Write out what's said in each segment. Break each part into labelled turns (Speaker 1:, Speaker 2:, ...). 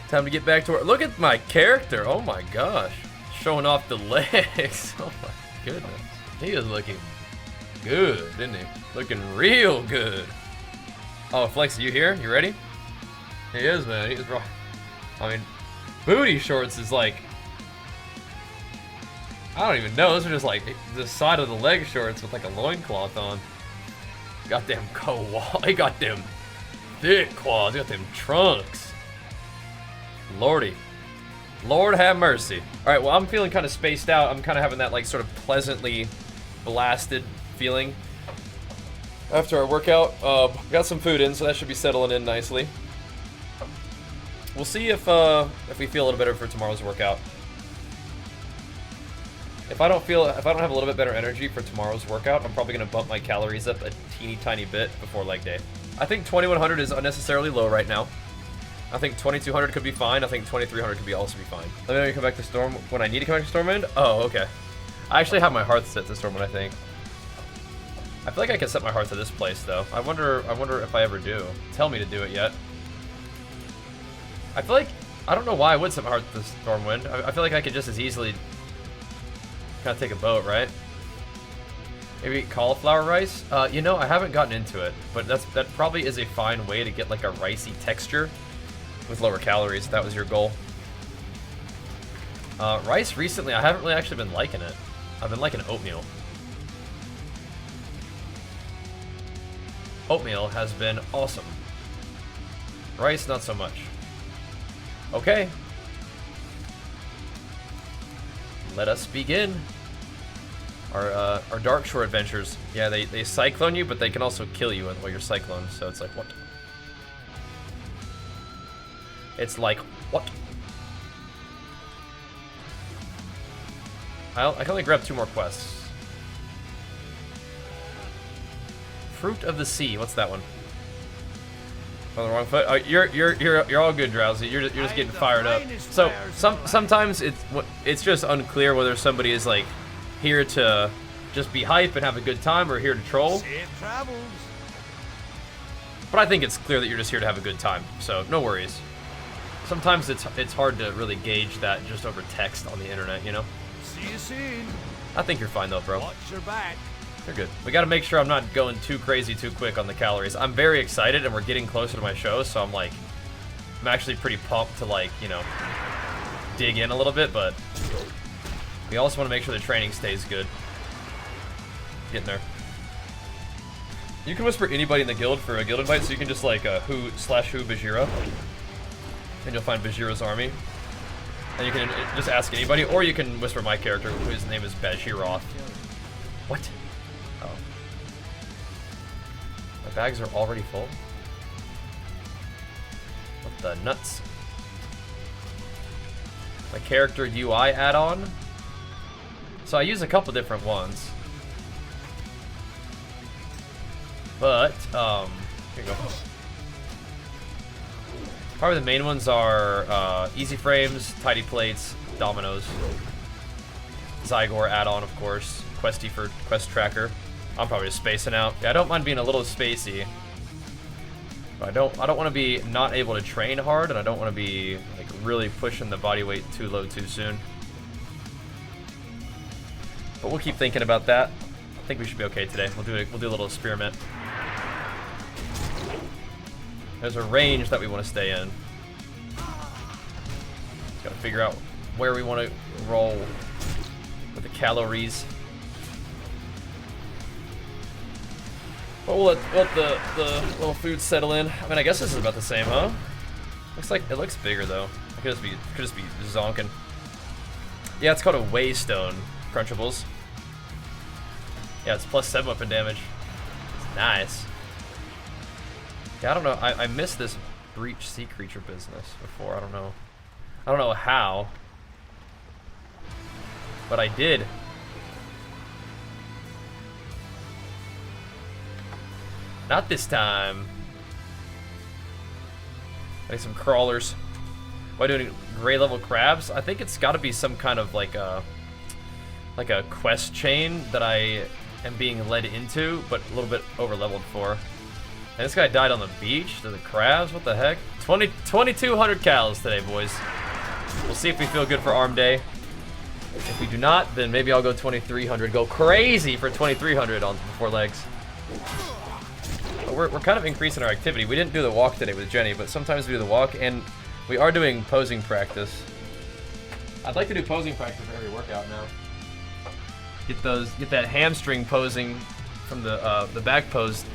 Speaker 1: Time to get back to work. Look at my character. Oh my gosh. Showing off the legs. Oh my goodness. He is looking good, isn't he? Looking real good. Oh, Flex, are you here? You ready? He is, man. He is raw. I mean, booty shorts is like... I don't even know. Those are just like the side of the leg shorts with like a loincloth on. Got them he got them thick quads. He got them trunks. Lordy. Lord have mercy. Alright, well, I'm feeling kind of spaced out. I'm kind of having that like sort of pleasantly blasted feeling after our workout. Got some food in, so that should be settling in nicely. We'll see if we feel a little better for tomorrow's workout. If I don't have a little bit better energy for tomorrow's workout, I'm probably gonna bump my calories up a teeny tiny bit before leg day. I think 2100 is unnecessarily low right now. I think 2200 could be fine. I think 2300 could also be fine. Let me know you come back to Storm when I need to come back to Stormwind. Oh, okay. I actually have my hearth set to Stormwind, I think. I feel like I can set my hearth to this place though. I wonder if I ever do. Tell me to do it yet. I feel like I don't know why I would set my hearth to Stormwind. I feel like I could just as easily kind of take a boat, right? Maybe cauliflower rice? You know, I haven't gotten into it, but that probably is a fine way to get like a ricey texture with lower calories, if that was your goal. Rice recently, I haven't really actually been liking it. I've been liking oatmeal. Oatmeal has been awesome. Rice, not so much. Okay. Let us begin. Our Dark Shore adventures. Yeah, they cyclone you, but they can also kill you while you're cyclone, so it's like, what? It's like, what? I can only grab 2 more quests. Fruit of the Sea, what's that one? On the wrong foot. Oh, you're all good, Drowsy. You're just getting fired up. So sometimes it's just unclear whether somebody is like here to just be hype and have a good time or here to troll.
Speaker 2: Safe travels.
Speaker 1: But I think it's clear that you're just here to have a good time. So no worries. Sometimes it's hard to really gauge that just over text on the internet, you know.
Speaker 2: See you soon.
Speaker 1: I think you're fine though, bro.
Speaker 2: Watch your back.
Speaker 1: They're good. We got to make sure I'm not going too crazy too quick on the calories. I'm very excited and we're getting closer to my show, so I'm actually pretty pumped to like, you know, dig in a little bit, but we also want to make sure the training stays good. Getting there. You can whisper anybody in the guild for a guild invite, so you can just like who Bajheera, and you'll find Bajheera's army. And you can just ask anybody, or you can whisper my character, whose name is Bajheera. What? Oh. My bags are already full? What the nuts? My character UI add-on? So I use a couple different ones. But, here you go. Probably the main ones are Easy Frames, Tidy Plates, Dominoes, Zygor add-on, of course, Questy for Quest Tracker. I'm probably just spacing out. Yeah, I don't mind being a little spacey, but I don't want to be not able to train hard, and I don't want to be like really pushing the body weight too low too soon. But we'll keep thinking about that. I think we should be okay today. We'll do a little experiment. There's a range that we want to stay in. Gotta figure out where we want to roll with the calories. But we'll let the little food settle in. I mean, I guess this is about the same, huh? Looks like it looks bigger though. It could just be zonking. Yeah, it's called a Waystone. Crunchables. Yeah, it's +7 weapon damage. It's nice. Yeah, I don't know. I missed this Breach Sea Creature business before. I don't know how. But I did. Not this time. I need some crawlers. Why doing gray level crabs? I think it's got to be some kind of like a quest chain that I am being led into, but a little bit over leveled for. And this guy died on the beach to the crabs. What the heck? 2,200 cals today, boys. We'll see if we feel good for arm day. If we do not, then maybe I'll go 2,300. Go crazy for 2,300 on 4 legs. We're kind of increasing our activity. We didn't do the walk today with Jenny, but sometimes we do the walk, and we are doing posing practice. I'd like to do posing practice for every workout now. Get that hamstring posing from the back pose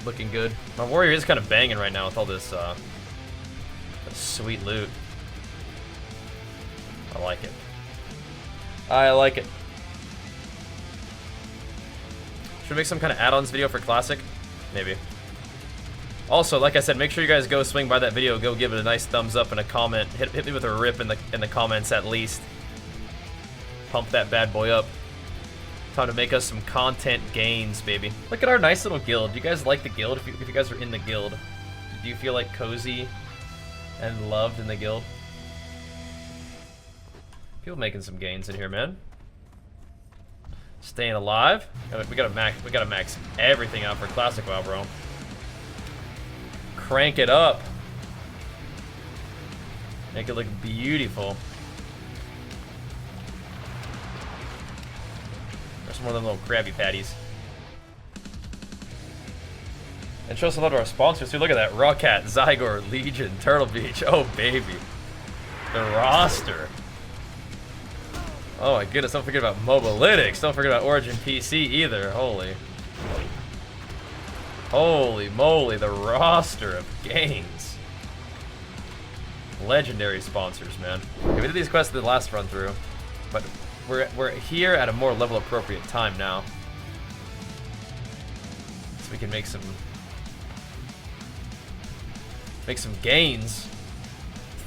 Speaker 1: looking good. My warrior is kind of banging right now with all this sweet loot. I like it. I like it. Should we make some kind of add-ons video for Classic? Maybe. Also, like I said, make sure you guys go swing by that video. Go give it a nice thumbs up and a comment. Hit me with a rip in the comments at least. Pump that bad boy up. Time to make us some content gains, baby. Look at our nice little guild. Do you guys like the guild? If you guys are in the guild, do you feel like cozy and loved in the guild? People making some gains in here, man. Staying alive. We gotta max everything out for Classic WoW, bro. Crank it up. Make it look beautiful. There's some more of them little Krabby Patties. And show some love to our sponsors too. Look at that. Rawcat, Zygor, Legion, Turtle Beach. Oh, baby. The roster. Oh my goodness, don't forget about Mobalytics. Don't forget about Origin PC either. Holy moly, the roster of gains. Legendary sponsors, man. Okay, we did these quests the last run through, but we're here at a more level appropriate time now. So we can make some gains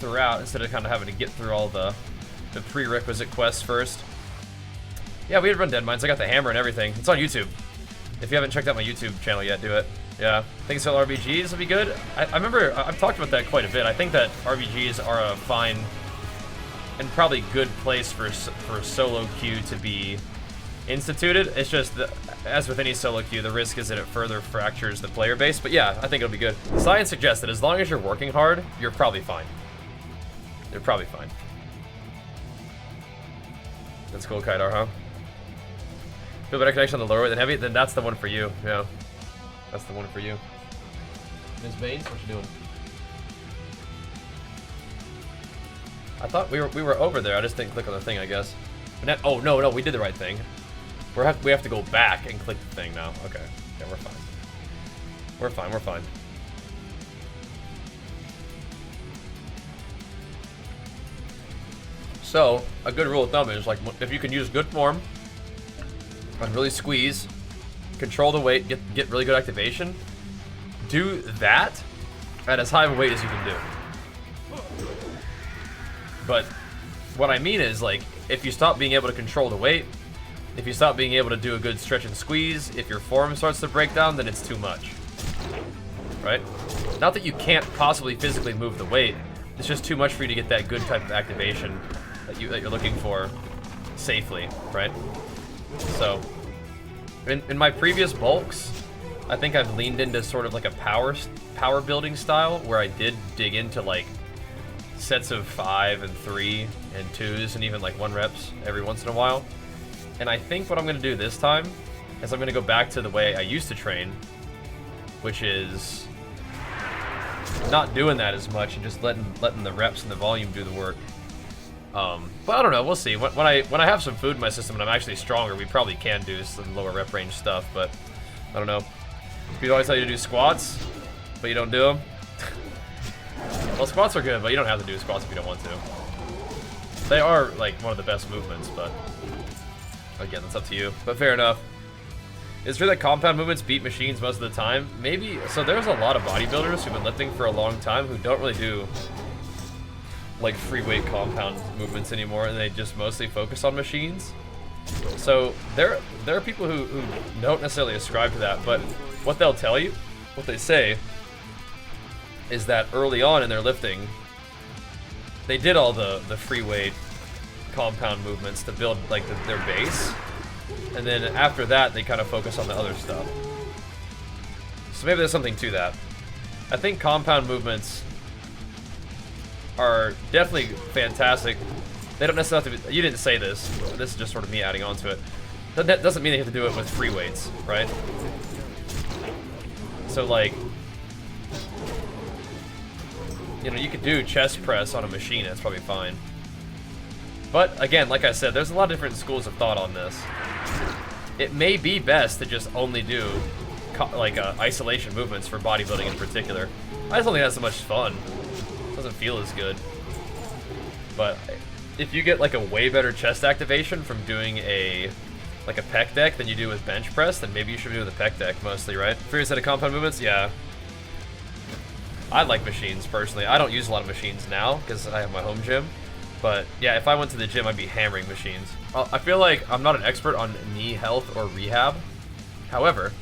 Speaker 1: throughout instead of kind of having to get through all the prerequisite quests first. Yeah, we had run Dead Mines. I got the hammer and everything. It's on YouTube. If you haven't checked out my YouTube channel yet, do it. Yeah, I think so. RBGs will be good. I remember I've talked about that quite a bit. I think that RBGs are a fine and probably good place for solo queue to be instituted. It's just that, as with any solo queue, the risk is that it further fractures the player base. But yeah, I think it'll be good. Science suggests that as long as you're working hard, you're probably fine. You're probably fine. That's cool, Kaidar, huh? Feel better connection on the lower weight than heavy? Then that's the one for you. Yeah. That's the one for you. Ms. Baines, what you doing? I thought we were over there. I just didn't click on the thing, I guess. But now, oh, no, we did the right thing. We have to go back and click the thing now. Okay. Yeah, we're fine. We're fine. So, a good rule of thumb is, like, if you can use good form and really squeeze, control the weight, get really good activation, do that at as high of a weight as you can do. But what I mean is, like, if you stop being able to control the weight, if you stop being able to do a good stretch and squeeze, if your form starts to break down, then it's too much. Right? Not that you can't possibly physically move the weight, it's just too much for you to get that good type of activation that you're looking for safely, right? So, in my previous bulks, I think I've leaned into sort of like a power building style where I did dig into like sets of 5 and 3 and 2s and even like 1 reps every once in a while. And I think what I'm going to do this time is I'm going to go back to the way I used to train, which is not doing that as much and just letting the reps and the volume do the work. But I don't know, we'll see. When I have some food in my system and I'm actually stronger, we probably can do some lower rep range stuff, but I don't know. People always tell you to do squats, but you don't do them. Well, squats are good, but you don't have to do squats if you don't want to. They are like one of the best movements, but again, that's up to you. But fair enough. Is it true that compound movements beat machines most of the time? Maybe. So there's a lot of bodybuilders who've been lifting for a long time who don't really do like free weight compound movements anymore, and they just mostly focus on machines. So there are people who don't necessarily ascribe to that, but what they'll tell you, what they say, is that early on in their lifting, they did all the free weight compound movements to build like their base, and then after that they kind of focus on the other stuff. So maybe there's something to that. I think compound movements are definitely fantastic. They don't necessarily have to be, you didn't say this. This is just sort of me adding on to it. That doesn't mean they have to do it with free weights, right? So like, you know, you could do chest press on a machine, that's probably fine. But again, like I said, there's a lot of different schools of thought on this. It may be best to just only do like isolation movements for bodybuilding in particular. I just don't think that's so much fun. It doesn't feel as good. But if you get like a way better chest activation from doing like a pec deck than you do with bench press, then maybe you should be doing the pec deck mostly, right? For your set of compound movements, yeah. I like machines personally. I don't use a lot of machines now because I have my home gym. But yeah, if I went to the gym, I'd be hammering machines. I feel like I'm not an expert on knee health or rehab. However,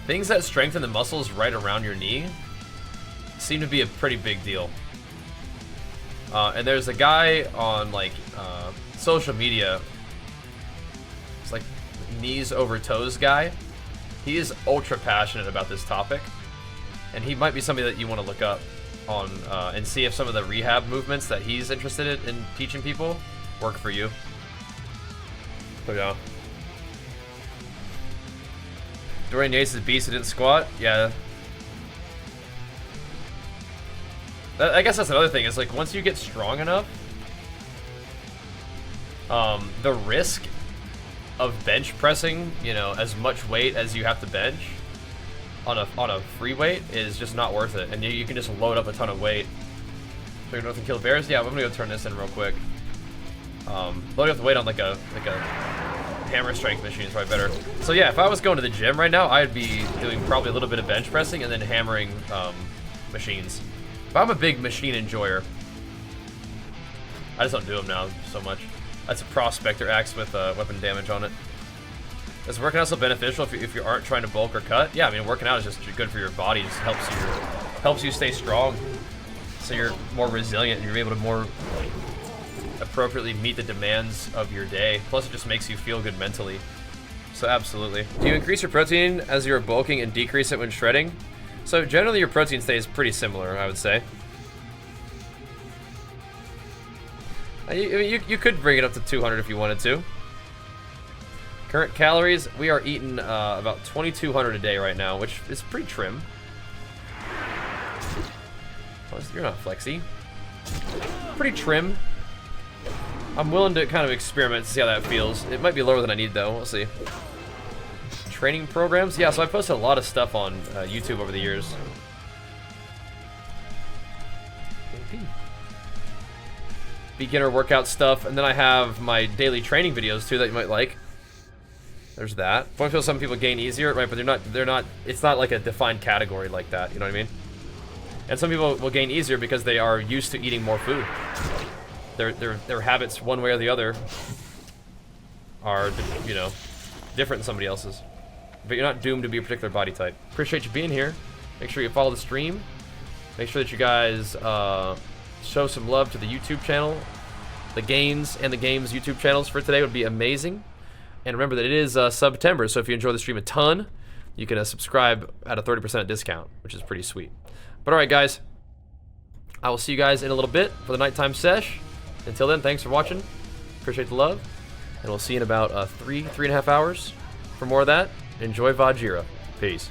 Speaker 1: things that strengthen the muscles right around your knee seem to be a pretty big deal. And there's a guy on like social media. It's like knees over toes guy. He is ultra passionate about this topic, and he might be somebody that you want to look up on and see if some of the rehab movements that he's interested in teaching people work for you. So yeah. Dorian Yates is a beast who didn't squat. Yeah. I guess that's another thing. Is like once you get strong enough, the risk of bench pressing, you know, as much weight as you have to bench on a free weight is just not worth it, and you can just load up a ton of weight. So you're gonna kill bears? Yeah, I'm gonna go turn this in real quick. Loading up the weight on like a hammer strength machine is probably better. So yeah, if I was going to the gym right now, I'd be doing probably a little bit of bench pressing and then hammering machines. But I'm a big machine enjoyer. I just don't do them now so much. That's a prospector axe with weapon damage on it. Is working out so beneficial if you aren't trying to bulk or cut? Yeah, I mean working out is just good for your body. It just helps you stay strong, so you're more resilient. You're able to more appropriately meet the demands of your day. Plus, it just makes you feel good mentally. So absolutely. Do you increase your protein as you're bulking and decrease it when shredding? So generally, your protein stays pretty similar, I would say. You could bring it up to 200 if you wanted to. Current calories, we are eating about 2,200 a day right now, which is pretty trim. Oh, you're not flexy. Pretty trim. I'm willing to kind of experiment to see how that feels. It might be lower than I need though, we'll see. Training programs? Yeah, so I posted a lot of stuff on YouTube over the years. Beginner workout stuff, and then I have my daily training videos too that you might like. There's that. Point feel some people gain easier, right? But they're not. It's not like a defined category like that. You know what I mean? And some people will gain easier because they are used to eating more food. Their habits, one way or the other, are, you know, different than somebody else's. But you're not doomed to be a particular body type. Appreciate you being here. Make sure you follow the stream. Make sure that you guys show some love to the YouTube channel. The Gains and the Games YouTube channels for today would be amazing. And remember that it is September, so if you enjoy the stream a ton, you can subscribe at a 30% discount, which is pretty sweet. But alright guys, I will see you guys in a little bit for the nighttime sesh. Until then, thanks for watching. Appreciate the love. And we'll see you in about 3.5 hours for more of that. Enjoy Bajheera. Peace.